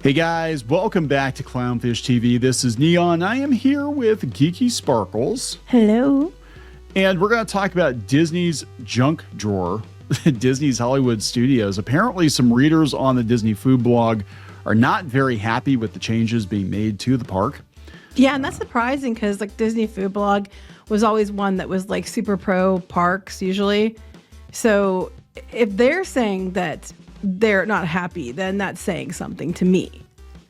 Hey guys, welcome back to Clownfish TV. This is Neon. I am here with Geeky Sparkles. Hello. And we're going to talk about Disney's junk drawer, Disney's Hollywood Studios. Apparently, some readers on the Disney food blog are not very happy with the changes being made to the park. Yeah, and that's surprising because like Disney food blog was always one that was like super pro parks usually. So if they're saying that they're not happy, then that's saying something to me.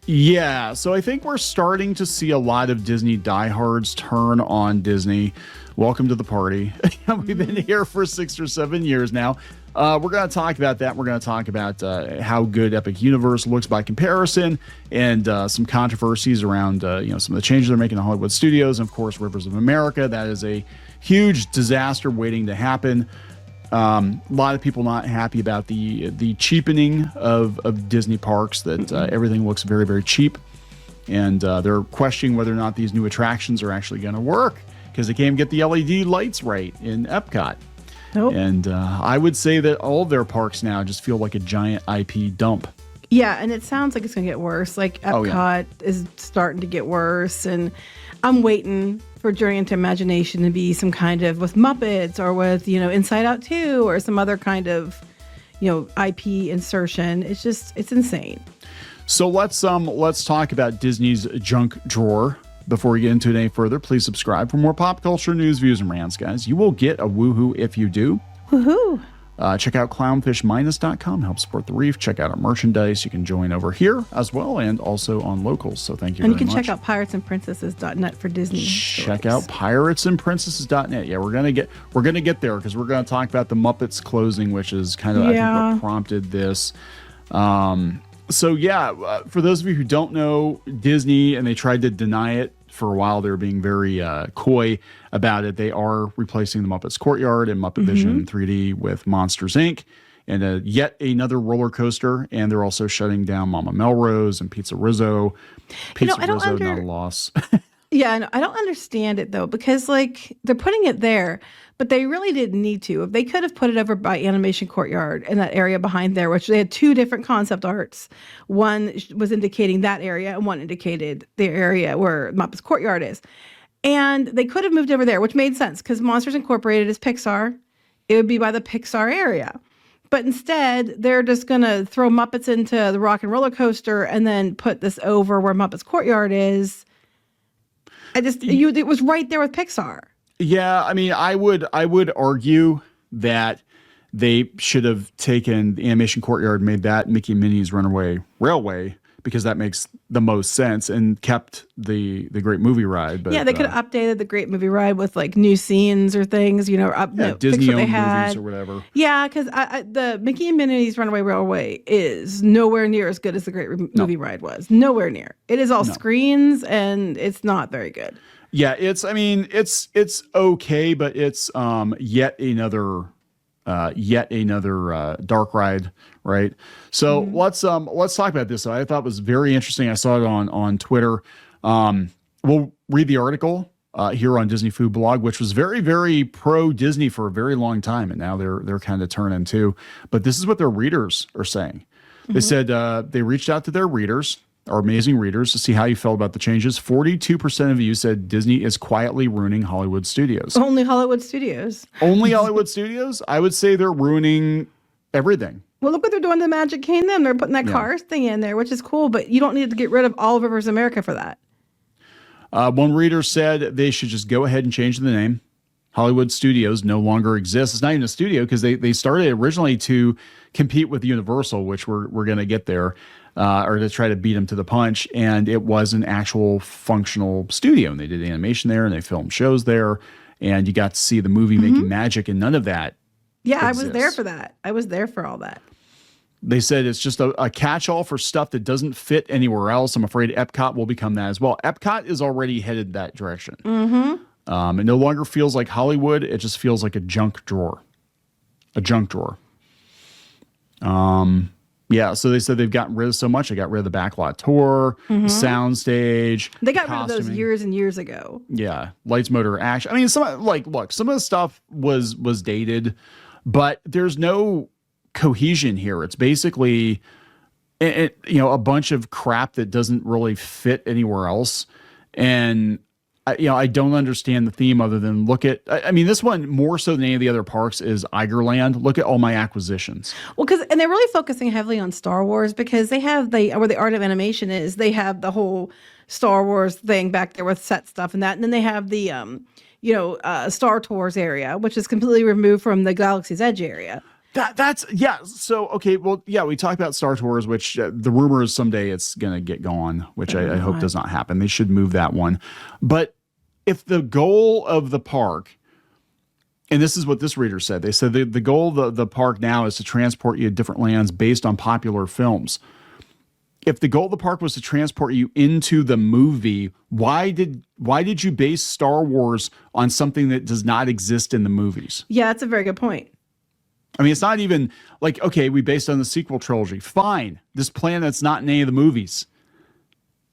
Yeah, so I think we're starting to see a lot of Disney diehards turn on Disney. Welcome to the party. We've been here for 6 or 7 years now. We're going to talk about that. We're going to talk about how good Epic Universe looks by comparison, and some controversies around some of the changes they're making to Hollywood Studios, and of course Rivers of America. That is a huge disaster waiting to happen. A lot of people not happy about the cheapening of Disney parks, that everything looks very, very cheap. And they're questioning whether or not these new attractions are actually going to work because they can't get the LED lights right in Epcot. Nope. And I would say that all of their parks now just feel like a giant IP dump. Yeah, and it sounds like it's going to get worse. Like Epcot is starting to get worse. And I'm waiting for Journey into Imagination to be some kind of with Muppets or with, Inside Out 2 or some other kind of, IP insertion. It's insane. So let's talk about Disney's junk drawer. Before we get into it any further, please subscribe for more pop culture news, views, and rants, guys. You will get a woohoo if you do. Woohoo! Check out clownfishminus.com. Help support the reef. Check out our merchandise. You can join over here as well, and also on Locals. So thank you very much. And you can check out piratesandprincesses.net for Disney. Check out piratesandprincesses.net. Yeah, we're gonna get there because we're gonna talk about the Muppets closing, which is kind of I think what prompted this. For those of you who don't know Disney, and they tried to deny it for a while, they were being very coy about it. They are replacing the Muppets Courtyard and Muppet Vision 3D with Monsters, Inc. and yet another roller coaster. And they're also shutting down Mama Melrose and Pizza Rizzo. Pizza Rizzo, not a loss. Yeah, I don't understand it though, because like they're putting it there, but they really didn't need to. If they could have put it over by Animation Courtyard in that area behind there, which they had two different concept arts. One was indicating that area and one indicated the area where Muppets Courtyard is. And they could have moved over there, which made sense because Monsters Incorporated is Pixar. It would be by the Pixar area. But instead, they're just going to throw Muppets into the Rock and Roller Coaster and then put this over where Muppets Courtyard is. It was right there with Pixar. Yeah, I mean, I would argue that they should have taken the Animation Courtyard, made that Mickey and Minnie's Runaway Railway, because that makes the most sense, and kept the Great Movie Ride. But, yeah, they could have updated the Great Movie Ride with like new scenes or things, Disney-owned movies or whatever. Yeah, because the Mickey and Minnie's Runaway Railway is nowhere near as good as the Great Movie Ride was. Nowhere near. It is all screens, and it's not very good. Yeah, it's okay, but it's yet another dark ride, right? So let's talk about this. I thought it was very interesting. I saw it on Twitter. We'll read the article here on Disney Food Blog, which was very, very pro Disney for a very long time, and now they're kind of turning too. But this is what their readers are saying. They said they reached out to their readers, our amazing readers, to see how you felt about the changes. 42% of you said Disney is quietly ruining Hollywood Studios. Only Hollywood Studios. Only Hollywood Studios? I would say they're ruining everything. Well, look what they're doing to Magic Kingdom. They're putting that Cars thing in there, which is cool, but you don't need to get rid of all of Rivers America for that. One reader said they should just go ahead and change the name. Hollywood Studios no longer exists. It's not even a studio because they started originally to compete with Universal, which we're going to get there, or to try to beat them to the punch. And it was an actual functional studio. And they did animation there and they filmed shows there. And you got to see the movie making magic, and none of that exists. I was there for that. I was there for all that. They said it's just a catch-all for stuff that doesn't fit anywhere else. I'm afraid Epcot will become that as well. Epcot is already headed that direction. It no longer feels like Hollywood. It just feels like a junk drawer. A junk drawer. Yeah, so they said they've gotten rid of so much. They got rid of the backlot tour, the soundstage. They got rid of those years and years ago. Yeah, lights, motor, action. I mean, some of the stuff was dated, but there's no cohesion here. It's basically a bunch of crap that doesn't really fit anywhere else. And I don't understand the theme other than look at, I mean, this one more so than any of the other parks is Igerland. Look at all my acquisitions. Well, and they're really focusing heavily on Star Wars because they have where the Art of Animation is, they have the whole Star Wars thing back there with set stuff and that. And then they have the, Star Tours area, which is completely removed from the Galaxy's Edge area. That's yeah. So okay, well, yeah, we talked about Star Tours, which the rumor is someday it's gonna get gone, which I hope does not happen. They should move that one. But if the goal of the park, and this is what this reader said, they said the goal of the park now is to transport you to different lands based on popular films. If the goal of the park was to transport you into the movie, why did you base Star Wars on something that does not exist in the movies? Yeah, that's a very good point. I mean, it's not even like, okay, we based on the sequel trilogy. Fine. This planet's not in any of the movies.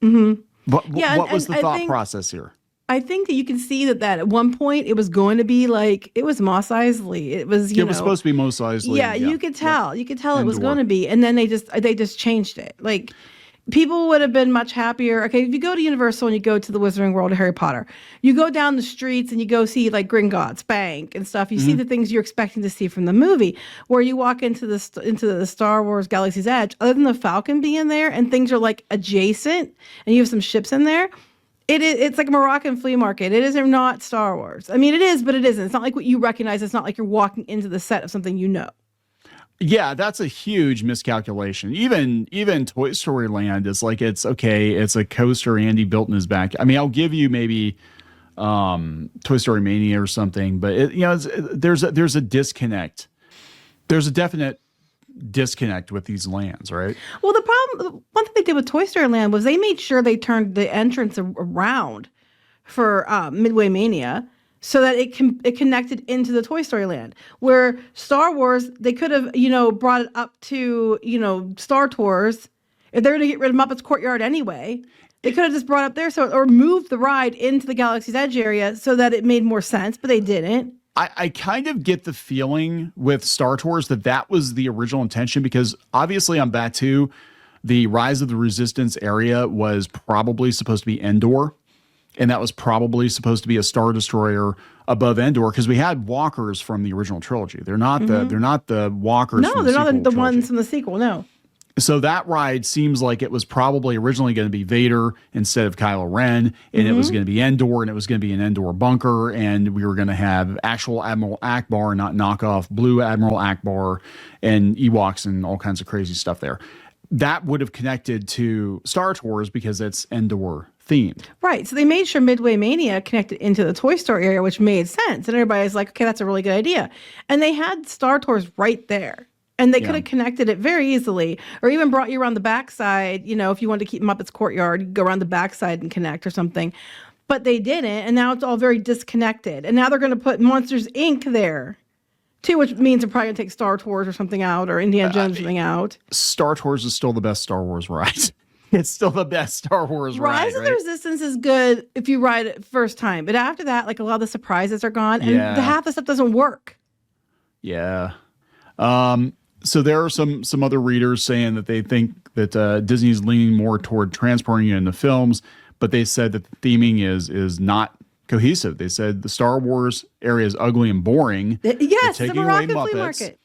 Mm-hmm. What was the thought process here? I think that you can see that at one point it was going to be like, it was Mos Eisley. It was, it was supposed to be Mos Eisley. Yeah, you could tell. You could tell it was going to be. And then they just changed it. Like, people would have been much happier. Okay, if you go to Universal and you go to the Wizarding World of Harry Potter, you go down the streets and you go see like Gringotts Bank and stuff. You see the things you're expecting to see from the movie. Where you walk into the Star Wars Galaxy's Edge, other than the Falcon being there and things are like adjacent, and you have some ships in there. It's like a Moroccan flea market. It is not Star Wars. I mean, it is, but it isn't. It's not like what you recognize. It's not like you're walking into the set of something you know. Yeah, that's a huge miscalculation. Even Toy Story Land is like, it's okay. It's a coaster Andy built in his back. I mean, I'll give you maybe Toy Story Mania or something, but there's a disconnect. There's a definite disconnect with these lands, right? Well, one thing they did with Toy Story Land was they made sure they turned the entrance around for Midway Mania, so that it connected into the Toy Story Land. Where Star Wars, they could have, brought it up to, Star Tours. If they're going to get rid of Muppets Courtyard anyway, they could have just brought up there or moved the ride into the Galaxy's Edge area so that it made more sense, but they didn't. I kind of get the feeling with Star Tours that was the original intention, because obviously on Batuu, the Rise of the Resistance area was probably supposed to be Endor. And that was probably supposed to be a Star Destroyer above Endor, because we had walkers from the original trilogy. They're not the walkers. No, from they're the not the ones from the sequel. No. So that ride seems like it was probably originally going to be Vader instead of Kylo Ren, and it was going to be Endor, and it was going to be an Endor bunker, and we were going to have actual Admiral Akbar, not knockoff Blue Admiral Akbar, and Ewoks and all kinds of crazy stuff there. That would have connected to Star Tours because it's Endor themed. Right. So they made sure Midway Mania connected into the Toy Story area, which made sense. And everybody's like, okay, that's a really good idea. And they had Star Tours right there. And they could have connected it very easily, or even brought you around the backside. If you wanted to keep Muppets Courtyard, you go around the backside and connect or something. But they didn't. And now it's all very disconnected. And now they're going to put Monsters, Inc. there too, which means they're probably going to take Star Tours or something out, or Indiana Jones something out. Star Tours is still the best Star Wars ride. It's still the best Star Wars ride. Rise of the Resistance is good if you ride it first time. But after that, like, a lot of the surprises are gone, and half the stuff doesn't work. Yeah. So there are some other readers saying that they think that Disney's leaning more toward transporting you into films, but they said that the theming is not cohesive. They said the Star Wars area is ugly and boring. Yes, the Moroccan flea market.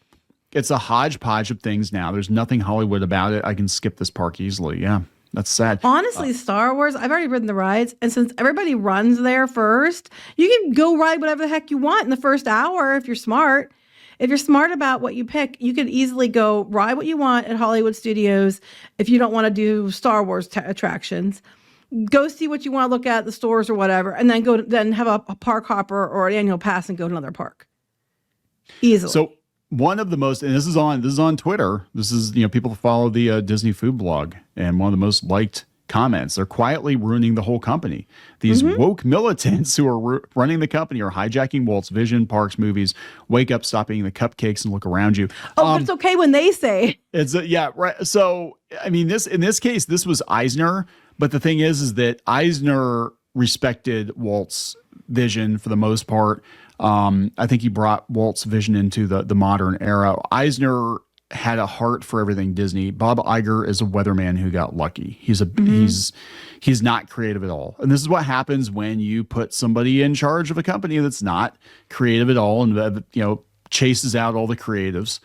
It's a hodgepodge of things now. There's nothing Hollywood about it. I can skip this park easily. Yeah, that's sad. Honestly, Star Wars, I've already ridden the rides, and since everybody runs there first, you can go ride whatever the heck you want in the first hour if you're smart. If you're smart about what you pick, you could easily go ride what you want at Hollywood Studios if you don't want to do Star Wars attractions. Go see what you want to look at the stores or whatever, and then have a park hopper or an annual pass and go to another park. Easily. So one of the most, and this is on Twitter. This is, people follow the Disney food blog, and one of the most liked comments. They're quietly ruining the whole company. These woke militants who are running the company are hijacking Walt's vision, parks, movies. Wake up, stop eating the cupcakes, and look around you. But it's okay when they say. It's right. So I mean, in this case, this was Eisner, but the thing is that Eisner respected Walt's vision for the most part. I think he brought Walt's vision into the modern era. Eisner had a heart for everything Disney. Bob Iger is a weatherman who got lucky. He's not creative at all. And this is what happens when you put somebody in charge of a company that's not creative at all and chases out all the creatives,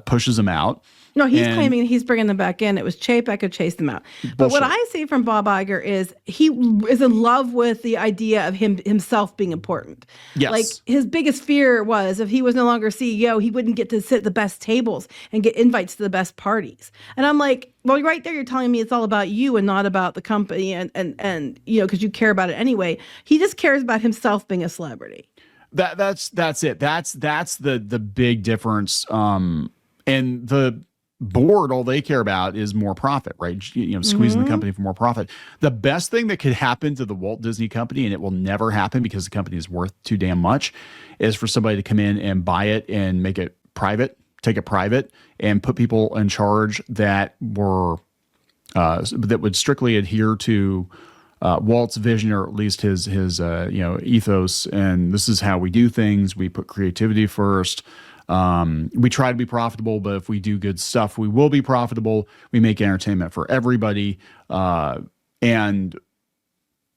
pushes them out. No, he's claiming he's bringing them back in. It was Chapek who chased them out. But what I see from Bob Iger is he is in love with the idea of himself being important. Yes. Like his biggest fear was if he was no longer CEO, he wouldn't get to sit at the best tables and get invites to the best parties. And I'm like, well, right there, you're telling me it's all about you and not about the company and because you care about it anyway. He just cares about himself being a celebrity. That's it. That's the big difference. And the board, all they care about is more profit, right? Squeezing the company for more profit. The best thing that could happen to the Walt Disney Company, and it will never happen because the company is worth too damn much, is for somebody to come in and buy it and make it private, take it private, and put people in charge that would strictly adhere to Walt's vision, or at least his ethos. And this is how we do things. We put creativity first. We try to be profitable, but if we do good stuff, we will be profitable. We make entertainment for everybody. And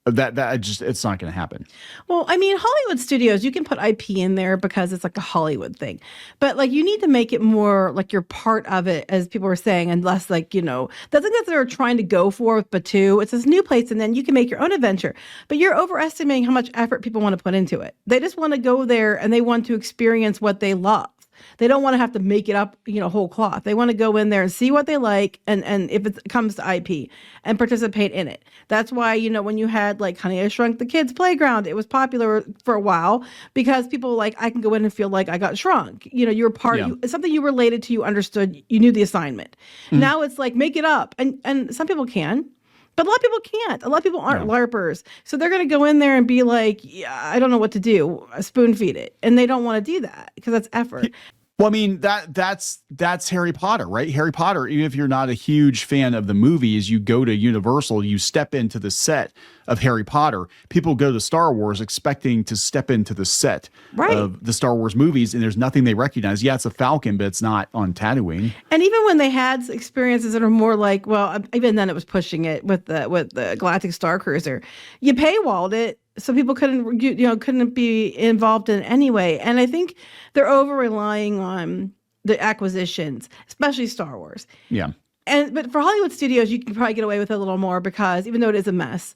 it's not going to happen. Well, I mean, Hollywood studios, you can put IP in there because it's like a Hollywood thing, but like you need to make it more like you're part of it, as people were saying, and less like, the thing that they're trying to go for with Batu, it's this new place and then you can make your own adventure, but you're overestimating how much effort people want to put into it. They just want to go there and they want to experience what they love. They don't want to have to make it up, whole cloth. They want to go in there and see what they like, and if it comes to IP, and participate in it. That's why, when you had like Honey, I Shrunk the Kids Playground, it was popular for a while because people were like, I can go in and feel like I got shrunk. You were part of it's something you related to, you understood, you knew the assignment. Mm-hmm. Now it's like, make it up. And some people can. But a lot of people can't. A lot of people aren't LARPers. So they're going to go in there and be like, I don't know what to do. Spoon feed it. And they don't want to do that because that's effort. Well, I mean, that's Harry Potter, right? Harry Potter, even if you're not a huge fan of the movies, you go to Universal, you step into the set of Harry Potter. People go to Star Wars expecting to step into the set of the Star Wars movies, and there's nothing they recognize. Yeah, it's a Falcon, but it's not on Tatooine. And even when they had experiences that are more like, well, even then it was pushing it with the Galactic Star Cruiser. You paywalled it. So people couldn't be involved in it anyway. And I think they're over-relying on the acquisitions, especially Star Wars. Yeah. But for Hollywood studios, you can probably get away with it a little more because even though it is a mess,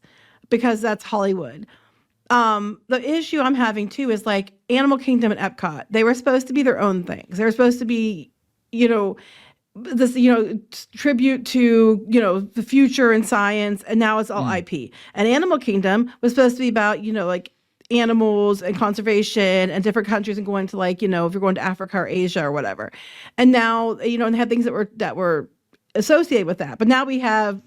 because that's Hollywood. The issue I'm having too is like Animal Kingdom and Epcot. They were supposed to be their own things. They were supposed to be, this, tribute to, the future and science, and now it's all IP. And Animal Kingdom was supposed to be about, like animals and conservation and different countries and going to like, if you're going to Africa or Asia or whatever. And now, and have things that were associated with that. But now we have,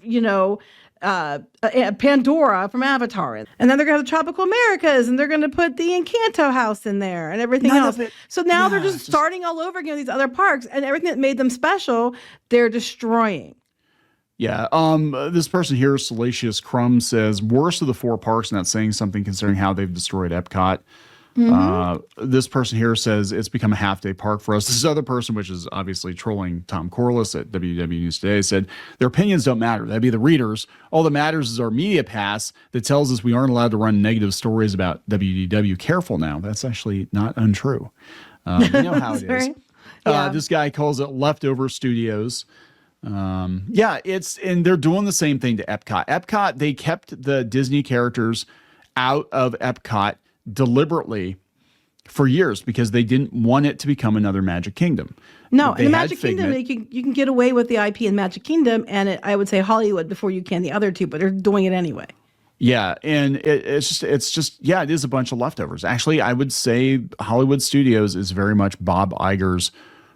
Pandora from Avatar, and then they're going to have the Tropical Americas, and they're going to put the Encanto house in there and everything else. So now they're just starting all over again with these other parks, and everything that made them special, they're destroying. Yeah. This person here, Salacious Crumb, says worst of the four parks, not saying something considering how they've destroyed Epcot. This person here says it's become a half-day park for us. This other person, which is obviously trolling Tom Corliss at WW News Today, said their opinions don't matter. That'd be the readers. All that matters is our media pass that tells us we aren't allowed to run negative stories about WDW. Careful now. That's actually not untrue. You know how it is. This guy calls it leftover studios. And they're doing the same thing to Epcot. Epcot, they kept the Disney characters out of Epcot deliberately for years because they didn't want it to become another Magic Kingdom. No, in the Magic Kingdom, you can get away with the IP in Magic Kingdom, and I would say Hollywood before you can the other two, but they're doing it anyway. Yeah, and it is a bunch of leftovers. Actually, I would say Hollywood Studios is very much Bob Iger's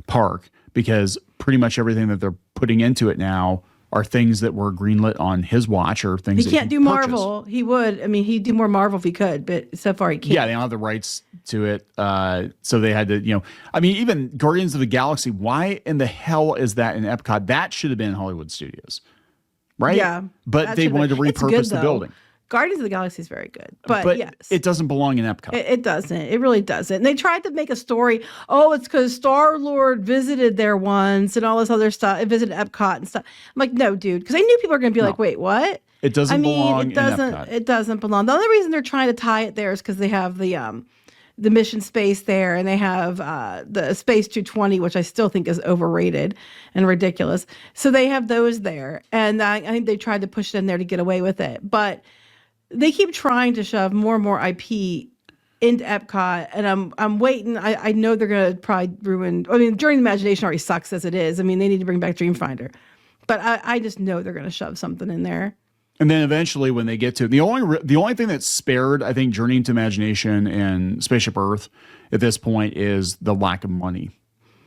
park because pretty much everything that they're putting into it now are things that were greenlit on his watch or things he can't do Marvel. He would. I mean, he'd do more Marvel if he could, but so far he can't. Yeah, they don't have the rights to it. So they had to, even Guardians of the Galaxy, why in the hell is that in Epcot? That should have been Hollywood Studios, right? Yeah. But they wanted to repurpose the building. Guardians of the Galaxy is very good, but yes, it doesn't belong in Epcot. It doesn't. It really doesn't. And they tried to make a story. Oh, it's because Star-Lord visited there once and all this other stuff. It visited Epcot and stuff. I'm like, no, dude, because I knew people were going to be like, wait, what? It doesn't belong it doesn't, in Epcot. It doesn't belong. The only reason they're trying to tie it there is because they have the mission space there, and they have the Space 220, which I still think is overrated and ridiculous. So they have those there, and I think they tried to push it in there to get away with it. But they keep trying to shove more and more IP into Epcot, and I'm waiting. I know they're going to probably ruin. I mean, Journey of the Imagination already sucks as it is. I mean, they need to bring back Dreamfinder, but I just know they're going to shove something in there. And then eventually, when they get to the only thing that's spared, I think, Journey into Imagination and Spaceship Earth at this point is the lack of money.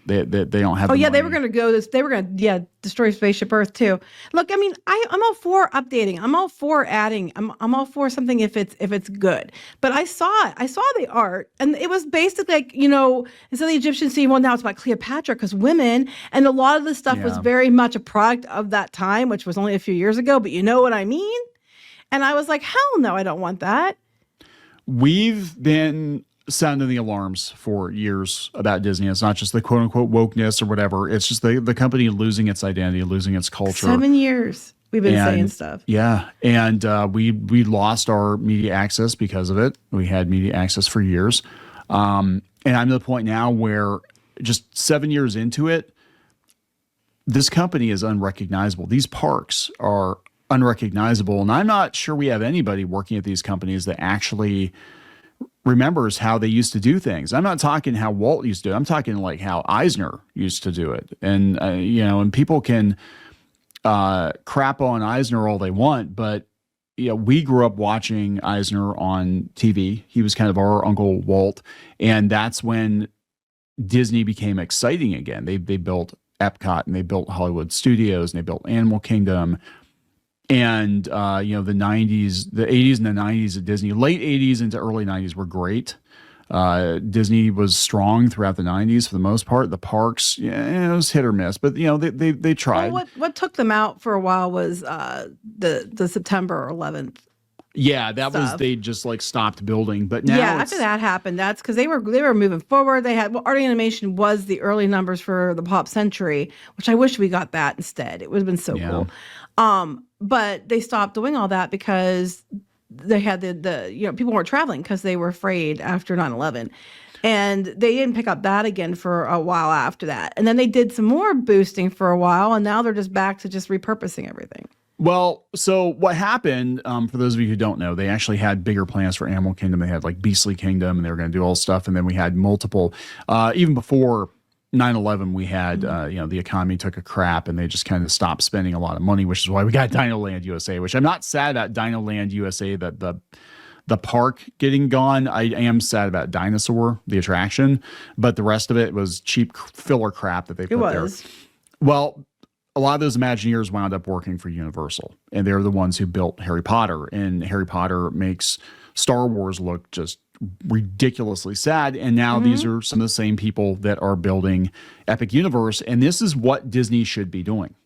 They don't have. Oh yeah, money. they were going to go this. They were going to destroy Spaceship Earth too. Look, I mean, I'm all for updating. I'm all for adding. I'm all for something if it's good. But I saw it. I saw the art, and it was basically like, instead of the Egyptian scene, well, now it's about Cleopatra because women, and a lot of the stuff was very much a product of that time, which was only a few years ago. But you know what I mean? And I was like, hell no, I don't want that. We've been sounding the alarms for years about Disney. It's not just the quote unquote wokeness or whatever. It's just the company losing its identity, losing its culture. 7 years we've been saying stuff. Yeah. And we lost our media access because of it. We had media access for years. And I'm to the point now where just 7 years into it, this company is unrecognizable. These parks are unrecognizable. And I'm not sure we have anybody working at these companies that actually remembers how they used to do things. I'm not talking how Walt used to do it. I'm talking like how Eisner used to do it. And, and people can crap on Eisner all they want, but, we grew up watching Eisner on TV. He was kind of our Uncle Walt. And that's when Disney became exciting again. They built Epcot, and they built Hollywood Studios, and they built Animal Kingdom. And, the 90s, the 80s and the 90s at Disney, late 80s into early 90s were great. Disney was strong throughout the 90s for the most part. The parks, it was hit or miss, but, they tried. Well, what took them out for a while was the September 11th. Yeah, that stuff. Was they just stopped building, but now after that happened, that's because they were moving forward. They had art animation was the early numbers for the Pop Century, which I wish we got that instead. It would have been so cool. But they stopped doing all that because they had the people weren't traveling because they were afraid after 9/11. And they didn't pick up that again for a while after that. And then they did some more boosting for a while, and now they're just back to just repurposing everything. Well, so what happened, for those of you who don't know, they actually had bigger plans for Animal Kingdom. They had Beastly Kingdom, and they were going to do all this stuff. And then we had multiple, even before 9/11, we had, the economy took a crap, and they just kind of stopped spending a lot of money, which is why we got Dino Land USA, which I'm not sad about Dino Land USA, that the park getting gone. I am sad about Dinosaur, the attraction, but the rest of it was cheap filler crap that they put there. Well, a lot of those Imagineers wound up working for Universal, and they're the ones who built Harry Potter, and Harry Potter makes Star Wars look just ridiculously sad. And now these are some of the same people that are building Epic Universe, and this is what Disney should be doing.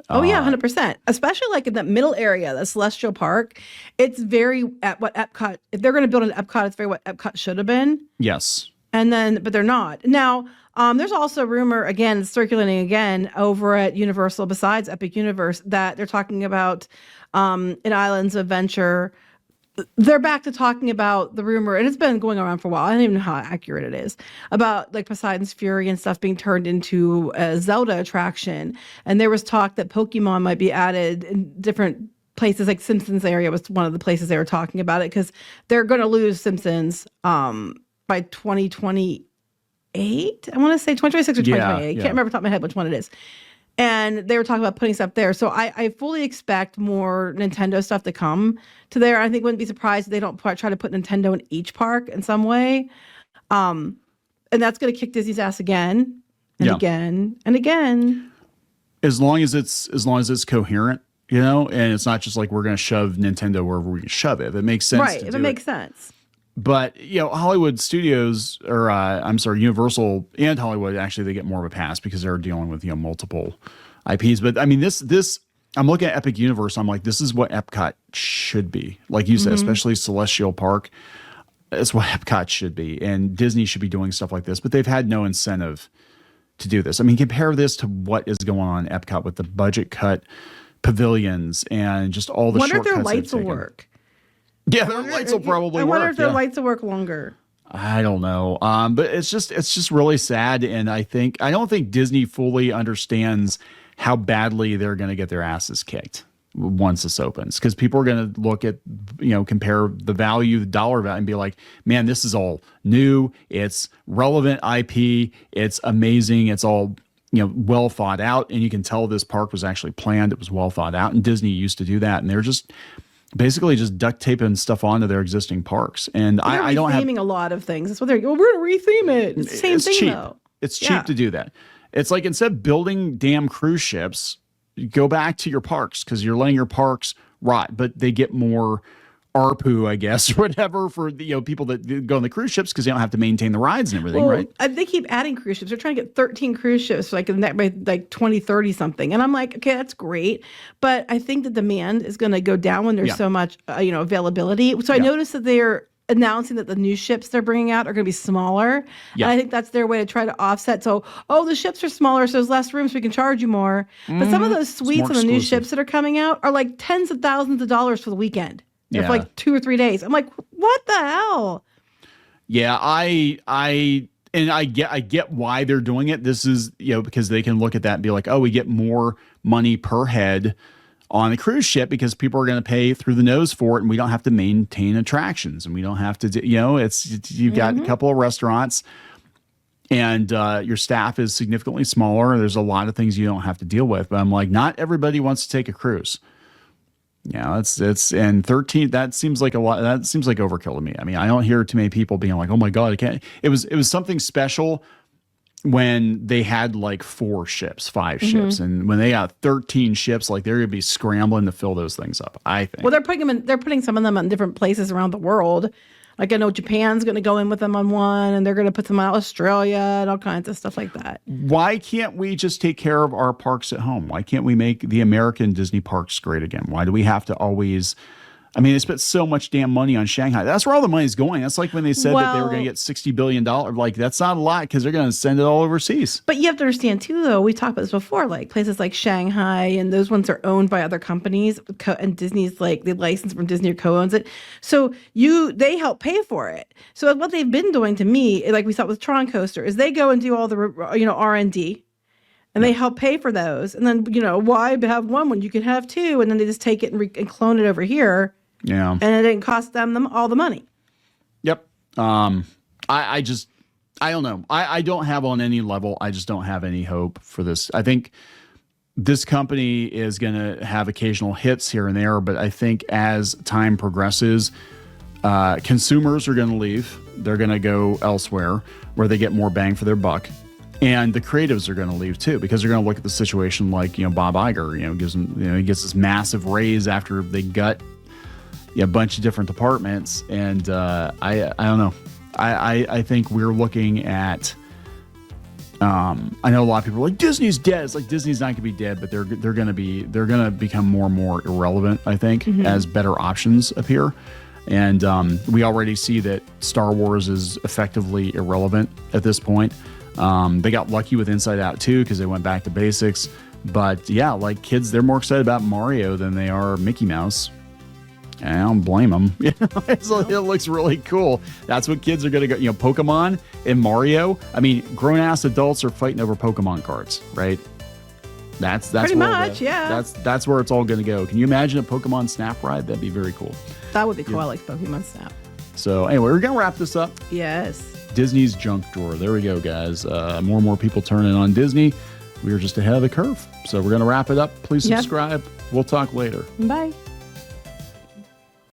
Oh yeah, 100%. Especially in that middle area, the Celestial Park. It's very at what Epcot. If they're going to build an Epcot, it's very what Epcot should have been. Yes. But they're not now. There's also a rumor again circulating again over at Universal, besides Epic Universe, that they're talking about in Islands of Adventure. They're back to talking about the rumor, and it's been going around for a while. I don't even know how accurate it is, about Poseidon's Fury and stuff being turned into a Zelda attraction. And there was talk that Pokemon might be added in different places, like Simpsons area was one of the places they were talking about it, because they're going to lose Simpsons by 2028. I want to say 2026 or 2028. Can't remember off the top of my head which one it is. And they were talking about putting stuff there. So I fully expect more Nintendo stuff to come to there. I think wouldn't be surprised if they don't try to put Nintendo in each park in some way. And that's going to kick Disney's ass again and again and again. As long as it's coherent, and it's not just we're going to shove Nintendo wherever we can shove it. If it makes sense. Right. If it makes sense. But, Hollywood Studios, or Universal and Hollywood, actually, they get more of a pass because they're dealing with, multiple IPs. But I mean, this I'm looking at Epic Universe. I'm like, this is what Epcot should be. Like you said, especially Celestial Park. That's what Epcot should be. And Disney should be doing stuff like this, but they've had no incentive to do this. I mean, compare this to what is going on in Epcot with the budget cut pavilions and just all the shortcuts. I wonder if their lights will work. Yeah, their lights will probably work. I wonder if their lights will work longer. I don't know. But it's just really sad. And I don't think Disney fully understands how badly they're going to get their asses kicked once this opens, because people are going to look at, compare the value, the dollar value, and be like, man, this is all new. It's relevant IP. It's amazing. It's all, well thought out. And you can tell this park was actually planned. It was well thought out. And Disney used to do that. And they're just basically just duct taping stuff onto their existing parks. And I don't have a lot of things. That's what they're we're going to retheme it. It's the same thing cheap. though. It's cheap to do that. It's like, instead of building damn cruise ships, go back to your parks, because you're letting your parks rot, but they get more ARPU, I guess, or whatever, for people that go on the cruise ships, because they don't have to maintain the rides and everything, right? They keep adding cruise ships. They're trying to get 13 cruise ships by 2030 something. And I'm like, okay, that's great. But I think the demand is going to go down when there's so much, availability. So I noticed that they're announcing that the new ships they're bringing out are going to be smaller. Yeah. And I think that's their way to try to offset. So, the ships are smaller, so there's less room, so we can charge you more. But some of those suites on the new ships that are coming out are like tens of thousands of dollars for the weekend. Yeah. For like 2 or 3 days. I'm like, what the hell? Yeah, I get why they're doing it. This is, because they can look at that and be like, we get more money per head on a cruise ship because people are going to pay through the nose for it, and we don't have to maintain attractions, and we don't have to do, you've got a couple of restaurants, and your staff is significantly smaller. There's a lot of things you don't have to deal with. But I'm like, not everybody wants to take a cruise. It's and 13. That seems like a lot. That seems like overkill to me. I mean, I don't hear too many people being like, "Oh my God, I can't." It was something special when they had like 4 ships, 5 ships, and when they got 13 ships, like they're gonna be scrambling to fill those things up, I think. Well, they're putting some of them in different places around the world. Like I know Japan's going to go in with them on one, and they're going to put them on Australia and all kinds of stuff like that. Why can't we just take care of our parks at home? Why can't we make the American Disney parks great again? Why do we have to always? I mean, they spent so much damn money on Shanghai. That's where all the money's going. That's like when they said that they were going to get $60 billion. Like, that's not a lot, because they're going to send it all overseas. But you have to understand, too, though, we talked about this before, like places like Shanghai, and those ones are owned by other companies, and Disney's like, the license from Disney or co-owns it. So they help pay for it. So what they've been doing to me, like we saw with Tron Coaster, is they go and do all the, R&D. And they help pay for those. And then, why have one when you can have 2? And then they just take it and clone it over here. Yeah. And it didn't cost them all the money. Yep. I don't know. I don't have on any level. I just don't have any hope for this. I think this company is going to have occasional hits here and there, but I think as time progresses, consumers are going to leave. They're going to go elsewhere where they get more bang for their buck. And the creatives are going to leave too, because they're going to look at the situation like, Bob Iger, gives them, he gets this massive raise after they gut a bunch of different departments. And I don't know. I think we're looking at, I know a lot of people are like, Disney's dead. It's like, Disney's not going to be dead, but they're going to become more and more irrelevant, I think, as better options appear. And we already see that Star Wars is effectively irrelevant at this point. They got lucky with Inside Out 2 because they went back to basics. But yeah, like kids, they're more excited about Mario than they are Mickey Mouse. And I don't blame them. It looks really cool. That's what kids are going to go. Pokemon and Mario. I mean, grown-ass adults are fighting over Pokemon cards, right? That's pretty much, yeah. That's where it's all going to go. Can you imagine a Pokemon Snap ride? That'd be very cool. That would be cool. I like Pokemon Snap. So anyway, we're going to wrap this up. Yes. Disney's junk drawer. There we go, guys. More and more people turning on Disney. We are just ahead of the curve. So we're going to wrap it up. Please subscribe. We'll talk later. Bye.